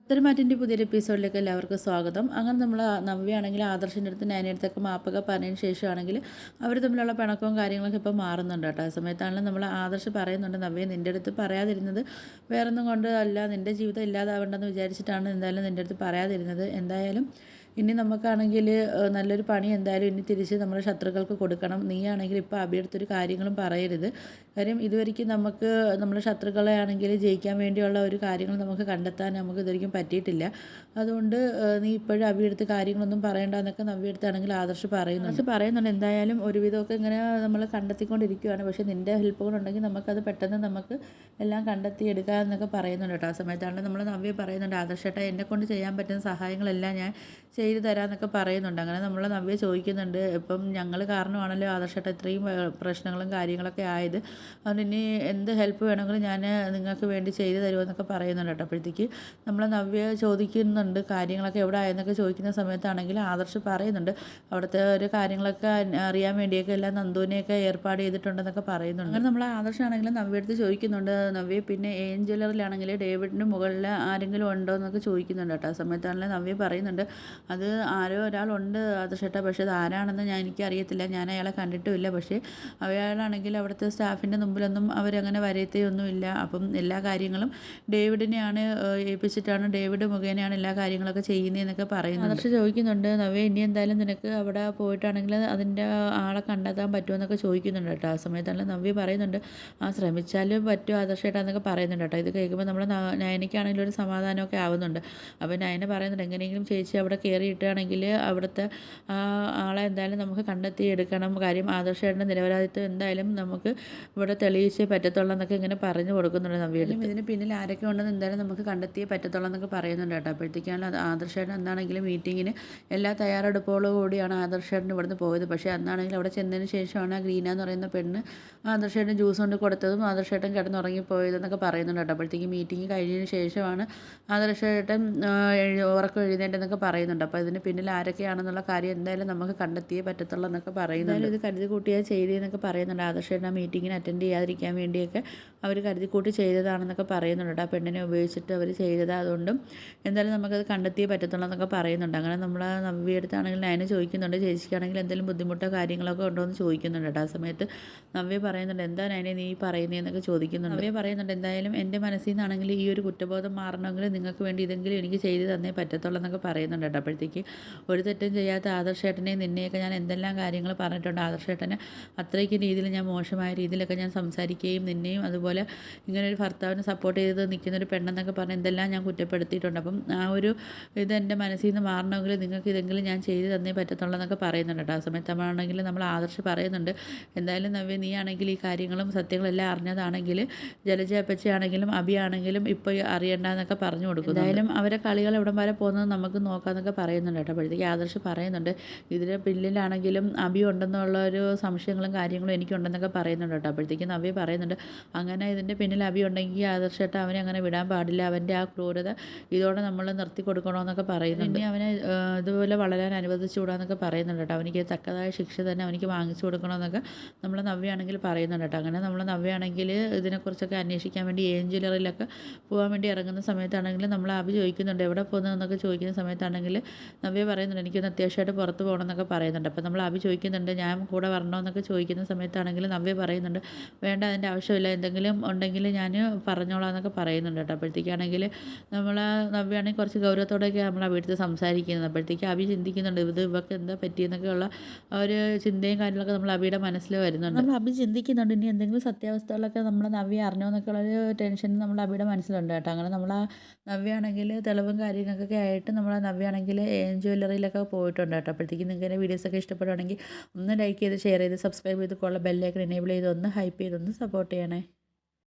ഉത്തരമാറ്റിൻ്റെ പുതിയൊരു എപ്പിസോഡിലേക്ക് എല്ലാവർക്കും സ്വാഗതം. അങ്ങനെ നമ്മൾ നവ്യയാണെങ്കിൽ ആദർശിൻ്റെ അടുത്ത് നയനടുത്തൊക്കെ മാപ്പൊക്കെ പറഞ്ഞതിന് ശേഷമാണെങ്കിൽ അവർ തമ്മിലുള്ള പിണക്കവും കാര്യങ്ങളൊക്കെ ഇപ്പോൾ മാറുന്നുണ്ട് കേട്ടോ. ആ സമയത്താണെങ്കിലും നമ്മൾ ആദർശ് പറയുന്നുണ്ട്, നവ്യ നിൻ്റെ അടുത്ത് പറയാതിരുന്നത് വേറൊന്നും കൊണ്ട് അല്ല, നിൻ്റെ ജീവിതം ഇല്ലാതാവണ്ടെന്ന് വിചാരിച്ചിട്ടാണ് എന്തായാലും നിൻ്റെ അടുത്ത് പറയാതിരുന്നത്. എന്തായാലും ഇനി നമുക്കാണെങ്കിൽ നല്ലൊരു പണി എന്തായാലും ഇനി തിരിച്ച് നമ്മുടെ ശത്രുക്കൾക്ക് കൊടുക്കണം. നീയാണെങ്കിൽ ഇപ്പോൾ അഭിയടുത്തൊരു കാര്യങ്ങളും പറയരുത്. കാര്യം ഇതുവരെയ്ക്കും നമുക്ക് നമ്മുടെ ശത്രുക്കളെ ആണെങ്കിൽ ജയിക്കാൻ വേണ്ടിയുള്ള ഒരു കാര്യങ്ങൾ നമുക്ക് കണ്ടെത്താൻ നമുക്ക് ഇതുവരെയ്ക്കും പറ്റിയിട്ടില്ല. അതുകൊണ്ട് നീ ഇപ്പോഴും അഭിയടുത്ത് കാര്യങ്ങളൊന്നും പറയണ്ടെന്നൊക്കെ നവ്യടുത്താണെങ്കിൽ പറയുന്നുണ്ട്. എന്തായാലും ഒരുവിധമൊക്കെ ഇങ്ങനെ നമ്മൾ കണ്ടെത്തിക്കൊണ്ടിരിക്കുകയാണ്. പക്ഷേ നിൻ്റെ ഹെൽപ്പ് കൊണ്ടുണ്ടെങ്കിൽ നമുക്കത് പെട്ടെന്ന് നമുക്ക് എല്ലാം കണ്ടെത്തിയെടുക്കാം എന്നൊക്കെ പറയുന്നുണ്ട് കേട്ടോ. ആ സമയത്താണ് നമ്മൾ നവ്യ പറയുന്നുണ്ട്, ആദർശേട്ടാ എന്നെക്കൊണ്ട് ചെയ്യാൻ പറ്റുന്ന സഹായങ്ങളെല്ലാം ഞാൻ ചെയ്തു തരാമെന്നൊക്കെ പറയുന്നുണ്ട്. അങ്ങനെ നമ്മൾ നവ്യ ചോദിക്കുന്നുണ്ട്, ഇപ്പം ഞങ്ങൾ കാരണമാണല്ലോ ആദർശേട്ട ഇത്രയും പ്രശ്നങ്ങളും കാര്യങ്ങളൊക്കെ ആയത്, അതുകൊണ്ട് ഇനി എന്ത് ഹെൽപ്പ് വേണമെങ്കിലും ഞാൻ നിങ്ങൾക്ക് വേണ്ടി ചെയ്തു തരുമെന്നൊക്കെ പറയുന്നുണ്ട് കേട്ടോ. അപ്പോഴത്തേക്ക് നമ്മൾ നവ്യ ചോദിക്കുന്നുണ്ട് കാര്യങ്ങളൊക്കെ എവിടെ ആയെന്നൊക്കെ ചോദിക്കുന്ന സമയത്താണെങ്കിൽ ആദർശ് പറയുന്നുണ്ട് അവിടുത്തെ ഒരു കാര്യങ്ങളൊക്കെ അറിയാൻ വേണ്ടിയൊക്കെ എല്ലാം നന്ദുവിനെയൊക്കെ ഏർപ്പാട് ചെയ്തിട്ടുണ്ടെന്നൊക്കെ പറയുന്നുണ്ട്. അങ്ങനെ നമ്മൾ ആദർശാണെങ്കിലും നവ്യ അടുത്ത് ചോദിക്കുന്നുണ്ട്, നവ്യ പിന്നെ എൻ ജ്വല്ലറിലാണെങ്കിൽ ഡേവിഡിന് മുകളിൽ ആരെങ്കിലും ഉണ്ടോ എന്നൊക്കെ ചോദിക്കുന്നുണ്ട് കേട്ടോ. ആ സമയത്താണെങ്കിൽ നവ്യ പറയുന്നുണ്ട്, അത് ആരോ ഒരാളുണ്ട് ആദർശേട്ടാ, പക്ഷേ അത് ആരാണെന്ന് എനിക്കറിയത്തില്ല, ഞാൻ അയാളെ കണ്ടിട്ടുമില്ല. പക്ഷേ അയാളാണെങ്കിൽ അവിടുത്തെ സ്റ്റാഫിൻ്റെ മുമ്പിലൊന്നും അവരങ്ങനെ വരയത്തൊന്നുമില്ല. അപ്പം എല്ലാ കാര്യങ്ങളും ഡേവിഡിനെയാണ് ഏൽപ്പിച്ചിട്ടാണ്, ഡേവിഡ് മുഖേനയാണ് എല്ലാ കാര്യങ്ങളൊക്കെ ചെയ്യുന്നതെന്നൊക്കെ പറയുന്നത്. ആദർശ് ചോദിക്കുന്നുണ്ട്, നവ്യ ഇനി എന്തായാലും നിനക്ക് അവിടെ പോയിട്ടാണെങ്കിൽ അതിൻ്റെ ആളെ കണ്ടെത്താൻ പറ്റുമെന്നൊക്കെ ചോദിക്കുന്നുണ്ട് കേട്ടോ. ആ സമയത്താണെങ്കിൽ നവ്യ പറയുന്നുണ്ട്, ആ ശ്രമിച്ചാലും പറ്റും ആദർശേട്ടാ എന്നൊക്കെ പറയുന്നുണ്ട് കേട്ടോ. ഇത് കേൾക്കുമ്പോൾ നമ്മൾ നയനയ്ക്കാണെങ്കിലും ഒരു സമാധാനമൊക്കെ ആവുന്നുണ്ട്. അപ്പോൾ നയന പറയുന്നുണ്ട്, എങ്ങനെയെങ്കിലും ചേച്ചി അവിടെ കയറിയിട്ടാണെങ്കിൽ അവിടുത്തെ ആളെ എന്തായാലും നമുക്ക് കണ്ടെത്തിയെടുക്കണം. കാര്യം ആദർശേട്ടൻ്റെ നിരപരാധിത്വം എന്തായാലും നമുക്ക് ഇവിടെ തെളിയിച്ചേ പറ്റത്തുള്ളൂ എന്നൊക്കെ ഇങ്ങനെ പറഞ്ഞു കൊടുക്കുന്നുണ്ട് നവ്യയുടെ. ഇതിന് പിന്നിൽ ആരൊക്കെ ഉണ്ടെന്ന് എന്തായാലും നമുക്ക് കണ്ടെത്തിയേ പറ്റത്തുള്ളൂ എന്നൊക്കെ പറയുന്നുണ്ട് കേട്ടോ. അപ്പോഴത്തേക്കാണ് ആദർശേട്ടൻ എന്താണെങ്കിലും മീറ്റിങ്ങിന് എല്ലാ തയ്യാറെടുപ്പുകളോട് കൂടിയാണ് ആദർശേട്ടൻ ഇവിടുന്ന് പോയത്. പക്ഷേ അന്നാണെങ്കിൽ അവിടെ ചെന്നതിന് ശേഷമാണ് ആ ഗ്രീന എന്ന് പറയുന്ന പെണ്ണ് ആദർശേട്ടൻ ജ്യൂസ് കൊണ്ട് കൊടുത്തതും ആദർശേട്ടൻ കിടന്നുറങ്ങിപ്പോയതെന്നൊക്കെ പറയുന്നുണ്ട് കേട്ടോ. അപ്പോഴത്തേക്ക് മീറ്റിംഗ് കഴിഞ്ഞതിന് ശേഷമാണ് ആദർശേട്ടൻ ഉറക്കം എഴുന്നേറ്റെന്നൊക്കെ പറയുന്നുണ്ട്. അപ്പോൾ ഇതിന് പിന്നിൽ ആരൊക്കെയാണെന്നുള്ള കാര്യം എന്തായാലും നമുക്ക് കണ്ടെത്തിയേ പറ്റത്തുള്ളൂ എന്നൊക്കെ പറയുന്നുണ്ട്. ഇത് കരുതി കൂട്ടിയാൽ ചെയ്തതെന്നൊക്കെ പറയുന്നുണ്ട്. ആദർശേട്ടൻ ആ മീറ്റിങ്ങിന് അറ്റൻഡ് ചെയ്യാതിരിക്കാൻ വേണ്ടിയൊക്കെ അവർ കരുതിക്കൂട്ടി ചെയ്തതാണെന്നൊക്കെ പറയുന്നുണ്ട്. ആ പെണ്ണിനെ ഉപയോഗിച്ചിട്ട് അവർ ചെയ്തത്, അതുകൊണ്ടും എന്തായാലും നമുക്കത് കണ്ടെത്തിയേ പറ്റത്തുള്ളൂ എന്നൊക്കെ പറയുന്നുണ്ട്. അങ്ങനെ നമ്മൾ നവ്യടുത്താണെങ്കിൽ നയന ചോദിക്കുന്നുണ്ട്, ചേച്ചിക്കാണെങ്കിൽ എന്തെങ്കിലും ബുദ്ധിമുട്ടോ കാര്യങ്ങളൊക്കെ ഉണ്ടോ എന്ന് ചോദിക്കുന്നുണ്ട് കേട്ടോ. ആ സമയത്ത് നവ്യ പറയുന്നുണ്ട്, എന്താ നയനെ നീ പറയുന്നതെന്നൊക്കെ ചോദിക്കുന്നുണ്ട്. നവ്യ പറയുന്നുണ്ട്, എന്തായാലും എൻ്റെ മനസ്സിൽ നിന്നാണെങ്കിൽ ഈ ഒരു കുറ്റബോധം മാറണമെങ്കിൽ നിങ്ങൾക്ക് വേണ്ടി ഇതെങ്കിലും എനിക്ക് ചെയ്ത് തന്നേ പറ്റത്തുള്ളൂ എന്നൊക്കെ പറയുന്നുണ്ട് കേട്ടോ. അപ്പോഴത്തേക്ക് ഒരു തെറ്റും ചെയ്യാത്ത ആദർശേട്ടനെയും നിന്നെയൊക്കെ ഞാൻ എന്തെല്ലാം കാര്യങ്ങൾ പറഞ്ഞിട്ടുണ്ട്, ആദർശേട്ടനെ അത്രയ്ക്ക് രീതിയിൽ ഞാൻ മോശമായ രീതിയിലൊക്കെ ഞാൻ സംസാരിക്കുകയും നിന്നെയും അതുപോലെ ഇങ്ങനെ ഒരു ഭർത്താവിനെ സപ്പോർട്ട് ചെയ്ത് നിൽക്കുന്നൊരു പെണ്ണെന്നൊക്കെ പറഞ്ഞ് എന്തെല്ലാം ഞാൻ കുറ്റപ്പെടുത്തിയിട്ടുണ്ട്. അപ്പം ആ ഒരു ഇത് എൻ്റെ മനസ്സിൽ നിന്ന് മാറണമെങ്കിൽ നിങ്ങൾക്ക് ഇതെങ്കിലും ഞാൻ ചെയ്ത് തന്നേ പറ്റത്തുള്ളൂ എന്നൊക്കെ പറയുന്നുണ്ട് കേട്ടോ. ആ സമയത്താണെങ്കിൽ നമ്മൾ ആദർശ് പറയുന്നുണ്ട്, എന്തായാലും നവ്യ നീ ആണെങ്കിൽ ഈ കാര്യങ്ങളും സത്യങ്ങളെല്ലാം അറിഞ്ഞതാണെങ്കിൽ ജലജ അപ്പച്ചയാണെങ്കിലും അഭിയാണെങ്കിലും ഇപ്പോൾ അറിയണ്ടെന്നൊക്കെ പറഞ്ഞു കൊടുക്കും. എന്തായാലും അവരെ കളികൾ എവിടം വരെ പോകുന്നത് നമുക്ക് നോക്കാമെന്നൊക്കെ പറയുന്നുണ്ട് കേട്ടോ. അപ്പോഴത്തേക്ക് ആദർശ് പറയുന്നുണ്ട്, ഇതിന് പിന്നിലാണെങ്കിലും അഭി ഉണ്ടെന്നുള്ള ഒരു സംശയങ്ങളും കാര്യങ്ങളും എനിക്കുണ്ടെന്നൊക്കെ പറയുന്നുണ്ട് കേട്ടോ. അപ്പോഴത്തേക്ക് നവ്യ പറയുന്നുണ്ട്, അങ്ങനെ ഇതിൻ്റെ പിന്നിൽ അഭി ഉണ്ടെങ്കിൽ ആദർശേട്ട അവനെ അങ്ങനെ വിടാൻ പാടില്ല, അവൻ്റെ ആ ക്രൂരത ഇതോടെ നമ്മൾ നിർത്തി കൊടുക്കണമെന്നൊക്കെ പറയുന്നുണ്ട്. ഇനി അവനെ ഇതുപോലെ വളരാൻ അനുവദിച്ചുകൂടാന്നൊക്കെ പറയുന്നുണ്ട് കേട്ടോ. അവനിക്ക് തക്കതായ ശിക്ഷ തന്നെ അവനിക്ക് വാങ്ങിച്ചു കൊടുക്കണമെന്നൊക്കെ നമ്മൾ നവ്യാണെങ്കിൽ പറയുന്നുണ്ട് കേട്ടോ. അങ്ങനെ നമ്മൾ നവ്യാണെങ്കിൽ ഇതിനെക്കുറിച്ചൊക്കെ അന്വേഷിക്കാൻ വേണ്ടി ഏഞ്ചലറിലൊക്കെ പോകാൻ വേണ്ടി ഇറങ്ങുന്ന സമയത്താണെങ്കിൽ നമ്മൾ അഭി ചോദിക്കുന്നുണ്ട് എവിടെ പോകുന്നതെന്നൊക്കെ ചോദിക്കുന്ന സമയത്താണെങ്കിൽ നവ്യ പറയുന്നുണ്ട്, എനിക്കൊന്ന് അത്യാവശ്യമായിട്ട് പുറത്ത് പോകണം എന്നൊക്കെ പറയുന്നുണ്ട്. അപ്പോൾ നമ്മൾ അഭി ചോദിക്കുന്നുണ്ട്, ഞാൻ കൂടെ വരണമെന്നൊക്കെ ചോദിക്കുന്ന സമയത്താണെങ്കിൽ നവ്യ പറയുന്നുണ്ട്, വേണ്ട അതിൻ്റെ ആവശ്യമില്ല, എന്തെങ്കിലും ഉണ്ടെങ്കിൽ ഞാൻ പറഞ്ഞോളാം എന്നൊക്കെ പറയുന്നുണ്ട് കേട്ടോ. അപ്പോഴത്തേക്കാണെങ്കിൽ നമ്മൾ നവ്യാണെങ്കിൽ കുറച്ച് ഗൗരവത്തോടെയൊക്കെ നമ്മൾ ആ വീട്ടിൽ സംസാരിക്കുന്നത്. അപ്പോഴത്തേക്ക് അഭി ചിന്തിക്കുന്നുണ്ട്, ഇത് ഇവർക്ക് എന്താ പറ്റിയെന്നൊക്കെയുള്ള ഒരു ചിന്തയും കാര്യങ്ങളൊക്കെ നമ്മൾ അഭിയുടെ മനസ്സിൽ വരുന്നുണ്ട്. നമ്മൾ അഭി ചിന്തിക്കുന്നുണ്ട്, ഇനി എന്തെങ്കിലും സത്യാവസ്ഥകളൊക്കെ നമ്മൾ നവ്യ അറിഞ്ഞോ എന്നൊക്കെയുള്ളൊരു ടെൻഷൻ നമ്മൾ അഭിയുടെ മനസ്സിലുണ്ട് കേട്ടോ. അങ്ങനെ നമ്മൾ ആ നവ്യാണെങ്കിൽ തെളിവും കാര്യങ്ങൾക്കൊക്കെ ആയിട്ട് നമ്മൾ നവ്യാണെങ്കിൽ ജ്വല്ലറിയിലൊക്കെ പോയിട്ടുണ്ട് കേട്ടോ. അപ്പോഴത്തേക്കും നിങ്ങൾക്ക് എൻ്റെ വീഡിയോസൊക്കെ ഇഷ്ടപ്പെടുകയാണെങ്കിൽ ഒന്ന് ലൈക്ക് ചെയ്ത് ഷെയർ ചെയ്ത് സബ്സ്ക്രൈബ് ചെയ്ത് ബെല്ലൈക്കൺ എനേബിൾ ചെയ്ത് ഒന്ന് ഹൈപ്പ് ചെയ്തൊന്ന് സപ്പോർട്ട് ചെയ്യണേ.